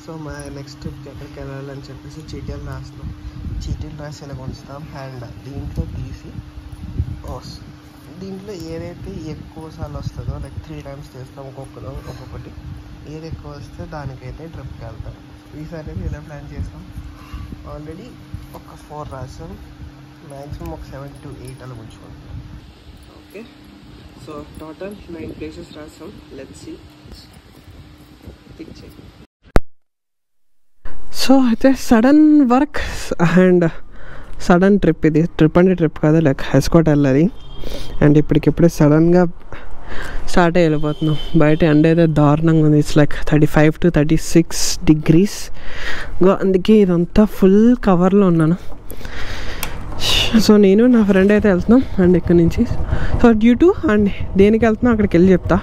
So మా next ట్రిప్కి ఎక్కడికి వెళ్ళాలని చెప్పేసి చీటీలు రాస్తున్నాం. చీటీలు రాసి ఇలా ఉంచుతాం. అండ్ దీంట్లో తీసి దీంట్లో ఏదైతే ఎక్కువ సార్లు వస్తుందో లైక్ 3 times చేస్తాం ఒక్కొక్కటి. ఏది ఎక్కువ వస్తే దానికైతే ట్రిప్కి వెళ్తాం. ఈసారి అయితే ఇలా ప్లాన్ చేస్తాం. ఆల్రెడీ ఒక 4 రాసాం. మ్యాక్సిమం ఒక 7 to 8 అలా ఉంచుకుంటున్నాం. ఓకే, సో టోటల్ 9 places రాసాం. Let's see. టిక్ చేయి. సో అయితే sudden work and sudden trip. ఇది ట్రిప్ అంటే ట్రిప్ కాదు, లైక్ హెస్కోట్ వెళ్ళాలి. అండ్ ఇప్పటికిప్పుడే సడన్గా స్టార్ట్ అయ్యి వెళ్ళిపోతున్నాం. బయట ఎండ అయితే దారుణంగా ఉంది. It's like 35 to 36 degrees. అందుకే ఇదంతా ఫుల్ కవర్లో ఉన్నాను. సో నేను నా ఫ్రెండ్ అయితే వెళ్తున్నాం. అండ్ ఇక్కడ నుంచి సో డ్యూ టు అండ్ దేనికి వెళ్తున్నాం అక్కడికి వెళ్ళి చెప్తా.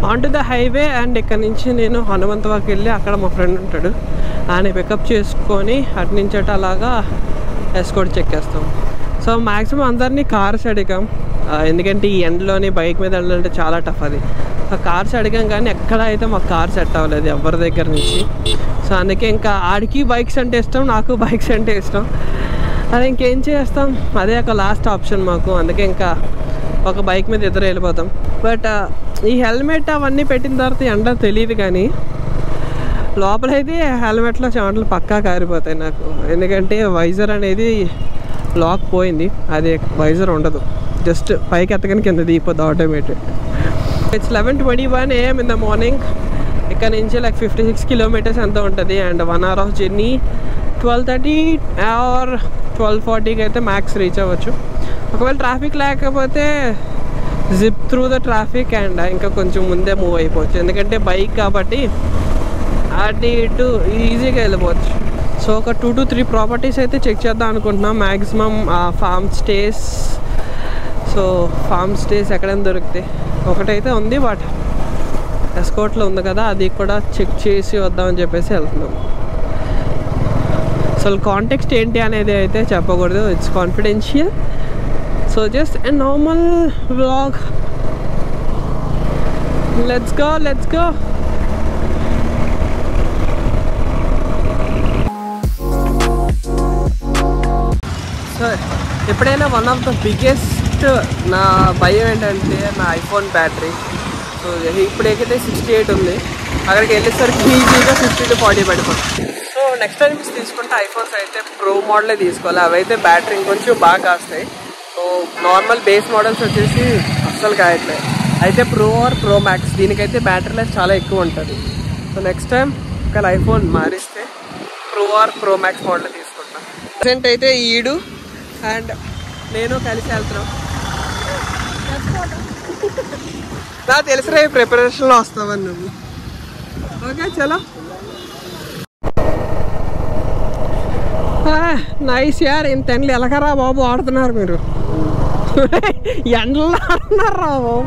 On to the highway. And ఇక్కడ నుంచి నేను హనుమంతవాకి వెళ్ళి అక్కడ మా ఫ్రెండ్ ఉంటాడు, ఆయన పికప్ చేసుకొని అటు నుంచి అటు అలాగా ఎస్కోట్ చెక్కేస్తాం. సో మ్యాక్సిమం అందరినీ కార్స్ అడిగాం, ఎందుకంటే ఈ ఎండ్లోని బైక్ మీద వెళ్ళాలంటే చాలా టఫ్. అది కార్స్ అడిగాం కానీ ఎక్కడ అయితే మాకు కార్ సెట్ అవ్వలేదు ఎవరి దగ్గర నుంచి. సో అందుకే ఇంకా ఆడికి బైక్స్ అంటే ఇష్టం, నాకు బైక్స్ అంటే ఇష్టం. అది ఇంకేం చేస్తాం, అదే ఒక లాస్ట్ ఆప్షన్ మాకు. అందుకే ఇంకా ఒక బైక్ మీద ఇద్దరు వెళ్ళిపోతాం. బట్ ఈ హెల్మెట్ అవన్నీ పెట్టిన తర్వాత ఎండ తెలియదు, కానీ లోపలైతే హెల్మెట్లో చెమటలు పక్కా కారిపోతాయి నాకు. ఎందుకంటే వైజర్ అనేది లాక్ పోయింది, అది వైజర్ ఉండదు, జస్ట్ పైకి ఎత్తగానే కింద దిగిపోద్ది automatic. It's 11:21 AM in the morning. ఇక్కడ నుంచి లైక్ 56 kilometers ఎంత ఉంటుంది. And 1 hour of journey. 12:30 or 12:40కి అయితే మ్యాక్స్ రీచ్ అవ్వచ్చు. ఒకవేళ ట్రాఫిక్ లేకపోతే zip through the traffic and ఇంకా కొంచెం ముందే మూవ్ అయిపోవచ్చు, ఎందుకంటే బైక్ కాబట్టి అటు ఇటు ఈజీగా వెళ్ళిపోవచ్చు. సో ఒక 2 to 3 ప్రాపర్టీస్ అయితే చెక్ చేద్దాం అనుకుంటున్నాం maximum. Farm stays. So farm stays ఎక్కడైనా దొరికితే ఒకటైతే ఉంది, బట్ ఎస్కోట్లో ఉంది కదా, అది కూడా చెక్ చేసి వద్దామని చెప్పేసి వెళ్తున్నాం. అసలు కాంటెక్స్ట్ ఏంటి అనేది అయితే చెప్పకూడదు, it's confidential. So just a normal vlog. Let's go. So ఎప్పుడైనా వన్ ఆఫ్ ద బిగ్గెస్ట్ నా భయం ఏంటంటే నా ఐఫోన్ బ్యాటరీ. సో ఇప్పుడైతే 68 ఉంది, అక్కడికి వెళ్ళేసరికి ఈజీగా 50 to 40 పడిపోతుంది. సో నెక్స్ట్ టైం తీసుకుంటే ఐఫోన్స్ అయితే ప్రో మోడలే తీసుకోవాలి, అవైతే బ్యాటరీ ఇంకొంచెం బాగా కాస్తాయి. సో నార్మల్ బేస్ మోడల్స్ వచ్చేసి అస్సలు కాయట్లేదు. అయితే ప్రో ఆర్ ప్రో మ్యాక్స్ దీనికైతే బ్యాటరీ లైఫ్ చాలా ఎక్కువ ఉంటుంది. సో నెక్స్ట్ టైం ఒకవేళ ఐఫోన్ మారిస్తే pro or pro max model తీసుకుంటాను. ప్రజెంట్ అయితే ఈడు అండ్ నేను కలిసి వెళ్తున్నాం. నాకు తెలిసిన ప్రిపరేషన్లో వస్తామని నువ్వు. ఓకే చలో. నైస్ యార్. ఇంత ఎండలు ఎలాగరా బాబు ఆడుతున్నారు మీరు, ఎండలు ఆడుతున్నారు రా బాబు.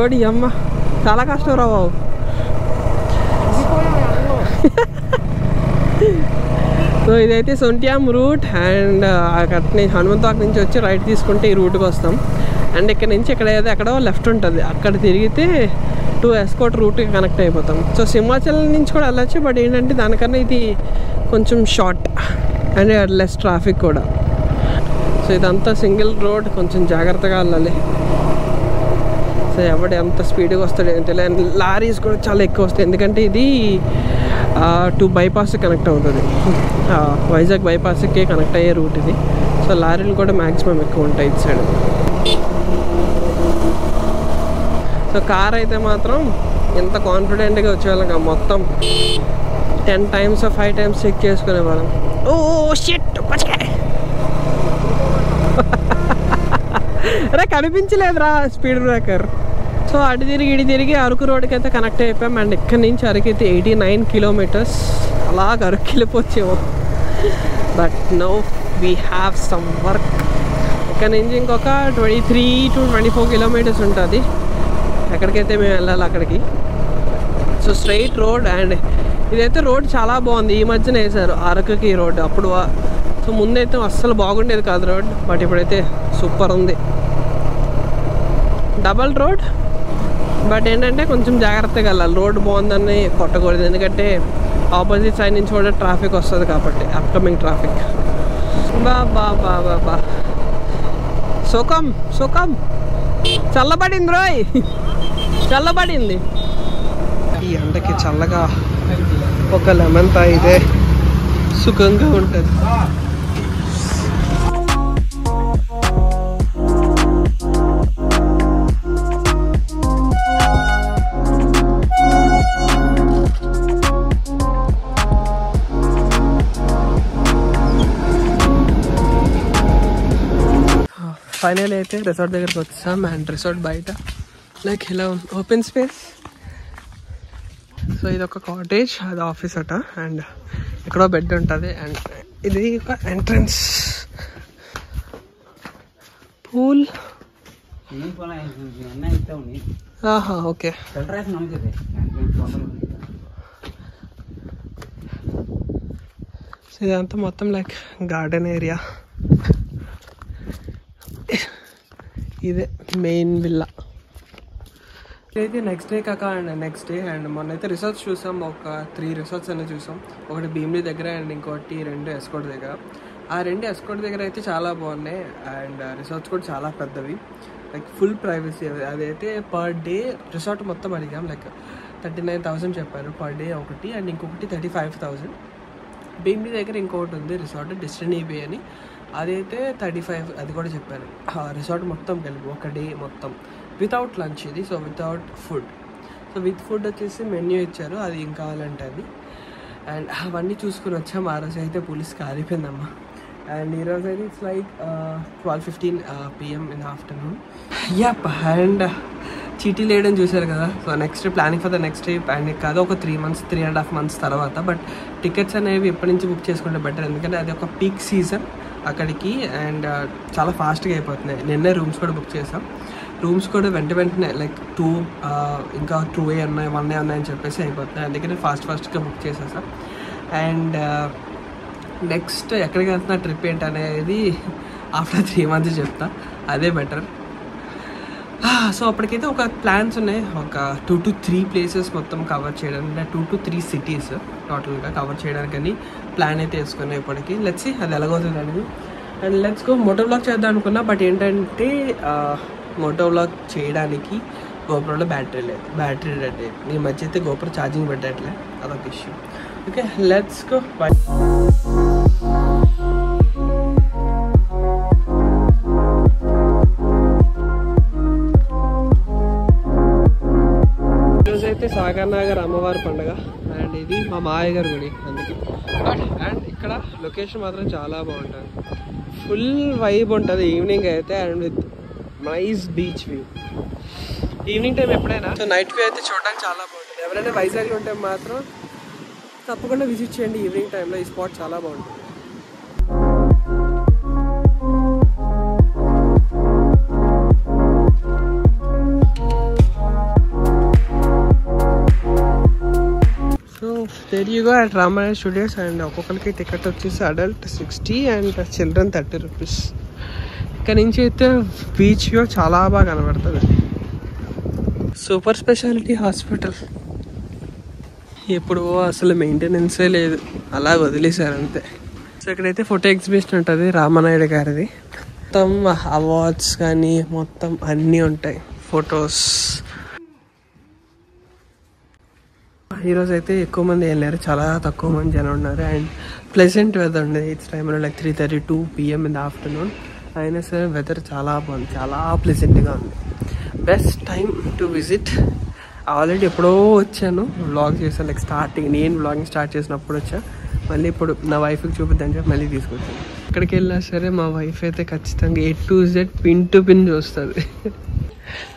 ఓడి అమ్మ చాలా కష్టం రా బాబు. సో ఇదైతే సొంట్యామ్ రూట్. అండ్ అక్కడ నుంచి హనుమంతవాక్ నుంచి వచ్చి రైట్ తీసుకుంటే ఈ రూట్కి వస్తాం. అండ్ ఇక్కడ నుంచి ఎక్కడో లెఫ్ట్ ఉంటుంది, అక్కడ తిరిగితే టు ఎస్కోట్ రూట్కి కనెక్ట్ అయిపోతాం. సో సింహాచలం నుంచి కూడా వెళ్ళచ్చు, బట్ ఏంటంటే దానికన్నా ఇది కొంచెం షార్ట్ అండ్ లెస్ ట్రాఫిక్ కూడా. సో ఇదంతా సింగిల్ రోడ్, కొంచెం జాగ్రత్తగా వెళ్ళాలి. సో ఎవడు ఎంత స్పీడ్గా వస్తాడు ఏంటి తెలియదు. లారీస్ కూడా చాలా ఎక్కువ వస్తాయి, ఎందుకంటే ఇది టు బైపాస్ కనెక్ట్ అవుతుంది, వైజాగ్ బైపాస్కి కనెక్ట్ అయ్యే రూట్ ఇది. సో లారీలు కూడా మ్యాక్సిమం ఎక్కువ ఉంటాయి ఇటు సైడ్. సో కార్ అయితే మాత్రం ఎంత కాన్ఫిడెంట్గా వచ్చేవాళ్ళం, మొత్తం 10 times or 5 times చెక్ చేసుకునేవాళ్ళం. ఓ షిట్ అరే కనిపించలేదురా స్పీడ్ బ్రేకర్. సో అటు తిరిగి అరకు రోడ్కి అయితే కనెక్ట్ అయిపోయాం. అండ్ ఇక్కడి నుంచి అరకు అయితే 89 kilometers అలాగ అరకు వెళ్ళిపోవచ్చేమో. But no we have some work. ఇక్కడ నుంచి ఇంకొక 23 to 24 kilometers ఉంటుంది ఎక్కడికైతే మేము వెళ్ళాలి అక్కడికి. So straight road. అండ్ ఇదైతే రోడ్ చాలా బాగుంది, ఈ మధ్యన వేసారు అరకుకి రోడ్. అప్పుడు సో ముందైతే అస్సలు బాగుండేది కాదు రోడ్, బట్ ఇప్పుడైతే సూపర్ ఉంది. డబల్ రోడ్ బట్ ఏంటంటే కొంచెం జాగ్రత్తగా వెళ్ళాలి. రోడ్డు బాగుందని కొట్టకూడదు, ఎందుకంటే ఆపోజిట్ సైడ్ నుంచి కూడా ట్రాఫిక్ వస్తుంది కాబట్టి, అప్కమింగ్ ట్రాఫిక్. బా బా బా బా బా సుఖం సుఖం, చల్లబడింది రోయ్, చల్లబడింది. ఈ ఎండకి చల్లగా ఒక లెమన్ తాగితే సుఖంగా ఉంటుంది. ఫైనల్ అయితే రిసార్ట్ దగ్గరికి వచ్చాం. అండ్ రిసార్ట్ బయట లైక్ ఇలా ఓపెన్ స్పేస్. సో ఇది ఒక కాటేజ్, అది ఆఫీస్ అట. అండ్ ఎక్కడో బెడ్ ఉంటుంది. అండ్ ఇది ఒక ఎంట్రన్స్. పూల్. ఓకే. సో ఇదంతా మొత్తం లైక్ గార్డెన్ ఏరియా. ఇదే మెయిన్ విల్లా. ఇదైతే నెక్స్ట్ డే కాక అండ్ నెక్స్ట్ డే. అండ్ మొన్న అయితే రిసార్ట్స్ చూసాం, ఒక 3 రిసార్ట్స్ అనేది చూసాం. ఒకటి భీమిలి దగ్గర అండ్ ఇంకోటి 2 ఎస్కోట్ దగ్గర. ఆ 2 ఎస్కోట్ దగ్గర అయితే చాలా బాగున్నాయి. అండ్ రిసార్ట్స్ కూడా చాలా పెద్దవి, లైక్ ఫుల్ ప్రైవసీ. అదైతే పర్ డే రిసార్ట్ మొత్తం అడిగాం, లైక్ 39,000 చెప్పారు పర్ డే ఒకటి. అండ్ ఇంకొకటి 35,000. భీమిలి దగ్గర ఇంకొకటి ఉంది రిసార్ట్, డెస్టినీ బే అని, అదైతే 35, అది కూడా చెప్పారు. రిసార్ట్ మొత్తం కలిపి ఒక డే మొత్తం వితౌట్ లంచ్ ఇది. So without food. So with food వచ్చేసి మెన్యూ ఇచ్చారు, అది ఏం కావాలంటే అది. అండ్ అవన్నీ చూసుకుని వచ్చాము. ఆ రోజు అయితే పోలీస్ కాలిపోయిందమ్మా. అండ్ ఈరోజు అయితే it's like 12:15 PM in afternoon. Yup. And చీటీలు వేయడం చూశారు కదా. So next planning for the next trip. And కాదు ఒక 3.5 months తర్వాత. బట్ టికెట్స్ అనేవి ఎప్పటి నుంచి బుక్ చేసుకుంటే బెటర్, ఎందుకంటే అది ఒక పీక్ సీజన్ అక్కడికి. అండ్ చాలా ఫాస్ట్గా అయిపోతున్నాయి. నిన్నే రూమ్స్ కూడా బుక్ చేసాం. రూమ్స్ కూడా వెంటనే లైక్ 2 ఇంకా 2 ఉన్నాయి, 1 ఉన్నాయని చెప్పేసి అయిపోతున్నాయి. అందుకని ఫాస్ట్గా బుక్ చేసేసాం. అండ్ నెక్స్ట్ ఎక్కడికి వెళ్తున్నా, ట్రిప్ ఏంటి అనేది ఆఫ్టర్ 3 months చెప్తా, అదే బెటర్. సో అప్పటికైతే ఒక ప్లాన్స్ ఉన్నాయి, ఒక 2 to 3 places మొత్తం కవర్ చేయడానికి, 2 to 3 cities టోటల్గా కవర్ చేయడానికని ప్లాన్ అయితే వేసుకున్నాయి ఇప్పటికి. లెట్స్ సీ అది ఎలాగవుతుంది అనేది. And let's go. Moto vlog చేద్దాం అనుకున్నా, బట్ ఏంటంటే మోటో వ్లాగ్ చేయడానికి గోప్రోలో బ్యాటరీ లేదు, బ్యాటరీ డెడ్. ఈ మధ్య అయితే గోప్రో ఛార్జింగ్ పెట్టట్లే, అదొక issue. Okay, let's go. Bye. ఈరోజైతే సాగర్ నగర్ అమ్మవారి పండుగ. అండ్ ఇది మా మావయ్య గారి గుడి, అందుకే. అండ్ ఇక్కడ లొకేషన్ మాత్రం చాలా బాగుంటుంది, ఫుల్ వైబ్ ఉంటుంది ఈవినింగ్ అయితే. And with nice beach view. Evening time ఎప్పుడైనా సో నైట్ వ్యూ అయితే చూడడానికి చాలా బాగుంటుంది. ఎవరైనా వైజాగ్లో ఉంటే మాత్రం తప్పకుండా విజిట్ చేయండి ఈవినింగ్ టైంలో. ఈ స్పాట్ చాలా బాగుంటుంది. There you go at Ramayana Studios. And ఒక్కొక్కరికి టికెట్ వచ్చేసి అడల్ట్ 60 అండ్ చిల్డ్రన్ 30 rupees. ఇక్కడ నుంచి అయితే బీచ్ వ్యూ చాలా బాగా కనబడుతుంది. సూపర్ స్పెషాలిటీ హాస్పిటల్ ఎప్పుడు అసలు మెయింటెనెన్సే లేదు, అలా వదిలేశారు అంతే. సో ఇక్కడైతే ఫోటో ఎగ్జిబిషన్ ఉంటుంది రామానాయుడు గారిది. మొత్తం అవార్డ్స్ కానీ మొత్తం అన్నీ ఉంటాయి, ఫొటోస్. ఈరోజు అయితే ఎక్కువ మంది వెళ్ళారు, చాలా తక్కువ మంది జనం ఉన్నారు. అండ్ ప్లెజెంట్ వెదర్ ఉంది. ఇట్స్ టైంలో like 3:32 PM in the afternoon. అయినా సరే వెదర్ చాలా బాగుంది, చాలా ప్లెజెంట్గా ఉంది. Best time to visit. Already ఎప్పుడో వచ్చాను, వ్లాగ్ చేశాను, లైక్ స్టార్టింగ్ నేను వ్లాగింగ్ స్టార్ట్ చేసినప్పుడు వచ్చా. మళ్ళీ ఇప్పుడు నా వైఫ్కి చూపిద్దని చెప్పి మళ్ళీ తీసుకొచ్చాను. ఎక్కడికి వెళ్ళినా సరే మా వైఫ్ అయితే ఖచ్చితంగా A to Z pin to pin చూస్తుంది.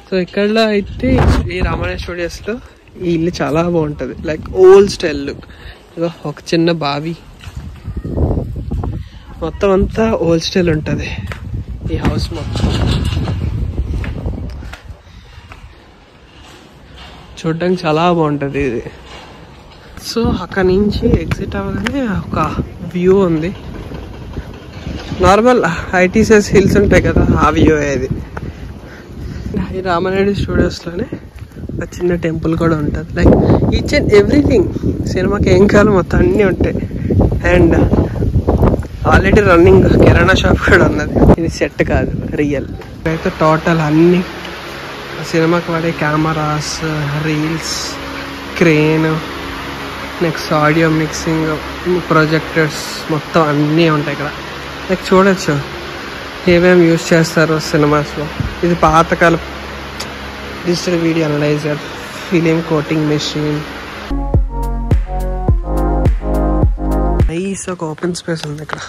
సో ఇక్కడ అయితే ఈ రామానాయుడు స్టూడియోస్లో ఈ ఇల్లు చాలా బాగుంటుంది, లైక్ ఓల్డ్ స్టైల్ లుక్. ఒక చిన్న బావి, మొత్తం అంతా ఓల్డ్ స్టైల్ ఉంటుంది ఈ హౌస్ మొత్తం. చూడడానికి చాలా బాగుంటుంది ఇది. సో అక్కడ నుంచి ఎగ్జిట్ అవ్వగానే ఒక వ్యూ ఉంది. నార్మల్ ITCS హిల్స్ ఉంటాయి కదా, ఆ వ్యూ ఇది. ఈ రామానాయుడు స్టూడియోస్లోనే ఒక చిన్న టెంపుల్ కూడా ఉంటుంది. లైక్ ఈచ్ అండ్ ఎవ్రీథింగ్ సినిమాకి ఏం కావాలో మొత్తం అన్నీ ఉంటాయి. And already running kirana shop కూడా ఉన్నది. ఇది సెట్ కాదు, రియల్. అయితే టోటల్ అన్నీ సినిమాకి వాడే cameras, reels, crane, next audio mixing, projectors మొత్తం అన్నీ ఉంటాయి ఇక్కడ. లైక్ చూడొచ్చు ఏమేమి యూజ్ చేస్తారో సినిమాస్లో. ఇది పాతకాల digital video analyser, film coating machine. Nice ఒక ఓపెన్ స్పేస్ ఉంది ఇక్కడ.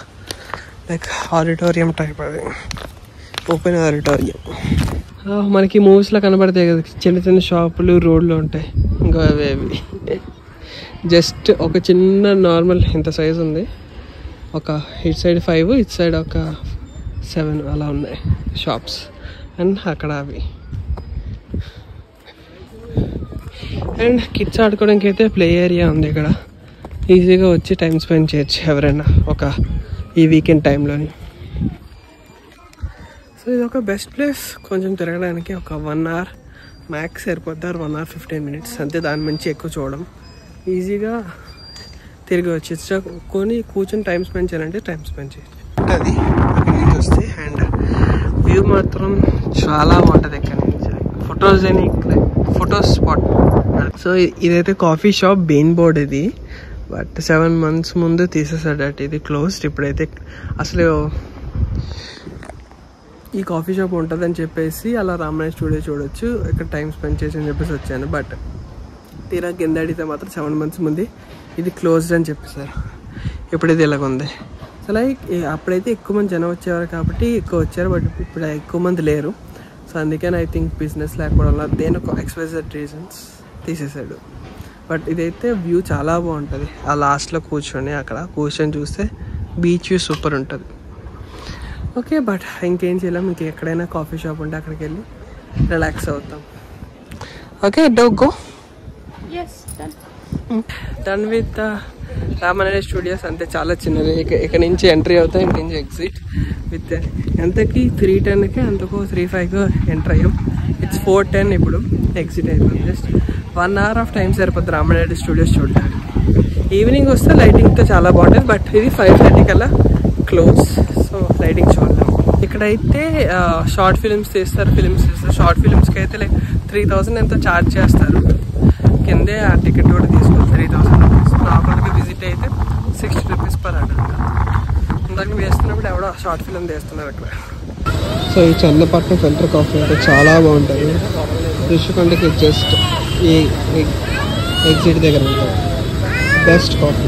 లైక్ ఆడిటోరియం టైప్, అది ఓపెన్ ఆడిటోరియం. మనకి మూవీస్లో కనబడతాయి కదా చిన్న చిన్న షాపులు రోడ్లు ఉంటాయి, ఇంకా అవి జస్ట్ ఒక చిన్న నార్మల్ ఇంత సైజ్ ఉంది. ఒక ఇటు సైడ్ 5, ఇటు సైడ్ ఒక 7 అలా ఉన్నాయి షాప్స్. అండ్ అక్కడ అవి. అండ్ కిడ్స్ ఆడుకోవడానికి అయితే ప్లే ఏరియా ఉంది ఇక్కడ. ఈజీగా వచ్చి టైం స్పెండ్ చేయొచ్చు ఎవరైనా ఒక ఈ వీకెండ్ టైంలోని. సో ఇది ఒక బెస్ట్ ప్లేస్ కొంచెం తిరగడానికి. ఒక 1 hour మ్యాక్స్ సరిపోతారు, 1 hour 15 minutes అంతే. దాని నుంచి ఎక్కువ చూడడం, ఈజీగా తిరిగి వచ్చి కొని కూర్చొని టైం స్పెండ్ చేయాలంటే టైం స్పెండ్ చేయొచ్చు. అది అక్కడి నుంచి వస్తే. అండ్ వ్యూ మాత్రం చాలా బాగుంటుంది ఇక్కడ నుంచి. Photo spot. సో ఇదైతే కాఫీ షాప్ బెయిన్ బోర్డ్ ఇది, బట్ 7 months ముందు తీసేసాడట. ఇది క్లోజ్డ్ ఇప్పుడైతే. అసలు ఈ కాఫీ షాప్ ఉంటుందని చెప్పేసి అలా రామనాయ స్టూడియో చూడొచ్చు, ఇక్కడ టైం స్పెండ్ చేసి అని చెప్పేసి వచ్చాను. బట్ తీరా కింద అడిగితే మాత్రం 7 months ముందు ఇది క్లోజ్డ్ అని చెప్పేశారు. ఇప్పుడైతే ఇలాగుంది. సో లైక్ అప్పుడైతే ఎక్కువ మంది జనం వచ్చేవారు కాబట్టి ఎక్కువ వచ్చారు, బట్ ఇప్పుడు ఎక్కువ మంది లేరు. సో అందుకని ఐ థింక్ బిజినెస్ లేకపోవడం వల్ల దేని ఒక ఎక్స్‌వైజెడ్ రీజన్స్ తీసేసాడు. బట్ ఇదైతే వ్యూ చాలా బాగుంటుంది. ఆ లాస్ట్లో కూర్చొని అక్కడ కూర్చొని చూస్తే బీచ్ వ్యూ సూపర్ ఉంటుంది. ఓకే, బట్ ఇంకేం చేయలేం. ఇంకెక్కడైనా కాఫీ షాప్ ఉంటే అక్కడికి వెళ్ళి రిలాక్స్ అవుతాం. Okay, go. Done with Ramanaidu studios. అంతే, చాలా చిన్నది. ఇక్కడ నుంచి ఎంట్రీ అవుతాం, ఇక్కడ నుంచి ఎగ్జిట్. విత్ ఎంతకి 3:10కి అంతకు 3:05 ఎంటర్ అయ్యాం. ఇట్స్ 4:10 ఇప్పుడు ఎగ్జిట్ అయిపోయింది. జస్ట్ 1 hour ఆఫ్ టైం సరిపోతుంది రామనాయ స్టూడియోస్ చూడడానికి. ఈవినింగ్ వస్తే లైటింగ్తో చాలా బాగుంటుంది, బట్ ఇది 5:30 కల్లా క్లోజ్. సో లైటింగ్ చూడలేము. ఇక్కడైతే షార్ట్ ఫిల్మ్స్ తీస్తారు. షార్ట్ ఫిల్మ్స్కి అయితే లైక్ 3,000 ఎంతో ఛార్జ్ చేస్తారు. కిందే ఆ టికెట్ కూడా తీసుకుంటారు 3,000 rupees. నార్మల్గా విజిట్ అయితే 60 rupees per adult. ఇందాక వేస్తున్నప్పుడు ఎవడో షార్ట్ ఫిల్మ్ తీస్తున్నారు అక్కడ. సో ఈ చందపట్నం ఫిల్టర్ కాఫీ అయితే చాలా బాగుంటుంది. ఋషికొండకి జస్ట్ ఈ ఎగ్జిట్ దగ్గర ఉంటుంది. Best coffee.